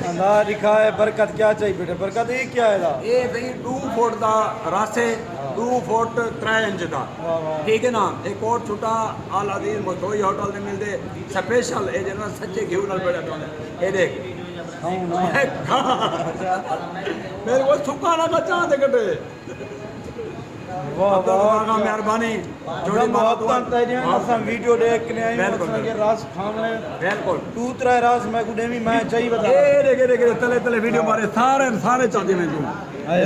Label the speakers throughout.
Speaker 1: अंदाज लिखा है बरकत क्या चाहिए बेटे बरकत ये क्या है दा
Speaker 2: ये भाई 2 फुट का रस है 2 फुट 3 इंच का ठीक है ना एक और छोटा आल अजीज मथोई होटल में मिलते स्पेशल ये जना सच्चे घी नाल बड़ा तो ये देख मेरे को सुखा ना कच्चा दे कटे
Speaker 1: वाह वाह
Speaker 2: मेहरबानी
Speaker 1: जोड़ी मोहब्बत तेरी असन वीडियो देख के आए
Speaker 2: बिल्कुल
Speaker 1: के रास खाने
Speaker 2: बिल्कुल
Speaker 1: तू त्रै रास मैं गुडे भी मैं चाहिए बता
Speaker 2: ए देखे तले तले वीडियो मारे सारे चाहते मैं तू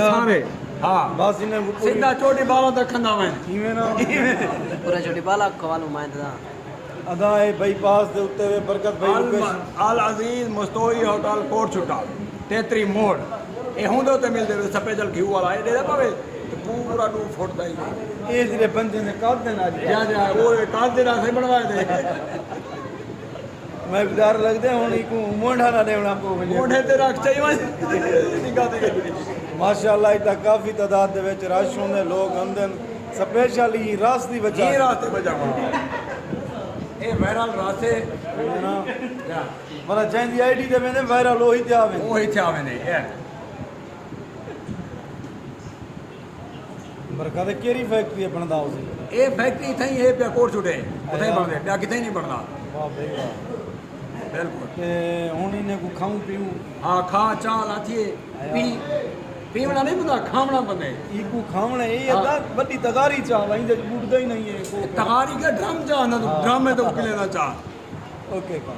Speaker 2: सारे हाँ
Speaker 1: बस इन्हें
Speaker 2: सीधा चोटी बालों तक खंदा मैं
Speaker 1: इवें ना
Speaker 3: पूरा छोटी बाला खवालू मैं था
Speaker 1: अदा है बाईपास दे उत्ते वे बरकत भाई लोकेशन
Speaker 2: अल अजीज मस्तोई होटल कोट छुटा तेतरी मोड़ ए हुंदो ते मिलदे वे स्पेशल घी वाला ए दे पावे पूरा 2 फुट दा ही
Speaker 1: ये जिले बंदे ने काट देना
Speaker 2: जा जा वो काट देना से बनवाए दे
Speaker 1: मैं डर लगदे हुन इको मोंढा ना देवना को
Speaker 2: मोढ़े ते रख चाहिए निगाह दे
Speaker 1: माशाअल्लाह इता काफी तादाद दे विच रश होंदे लोग आंदे स्पेशल ही रास दी वजह
Speaker 2: ये रास्ते बजावा ए वायरल रास्ते
Speaker 1: ना मतलब जंदी आईडी दे वेंदे वायरल ओही ते आवे
Speaker 2: वो ही थे आवे ने ए
Speaker 1: बरकत केरी फैक्ट्री बनदा उसे
Speaker 2: ए फैक्ट्री थई ए पे कोट छुटे उथे बनदे पे किथे नहीं बनदा
Speaker 1: वाह भाई वाह
Speaker 2: बिल्कुल
Speaker 1: ते हुन इने को खाऊं पीऊं
Speaker 2: हाँ खा चा लाथी पी पीवना नहीं बंदा खावना बंदे
Speaker 1: इको खावणे ये अदा बड़ी तगारी चाह वहीं जे बुड़दा ही नहीं है को
Speaker 2: तगारी के ड्रम जा ना ड्रम में तो किले ना चा
Speaker 1: ओके का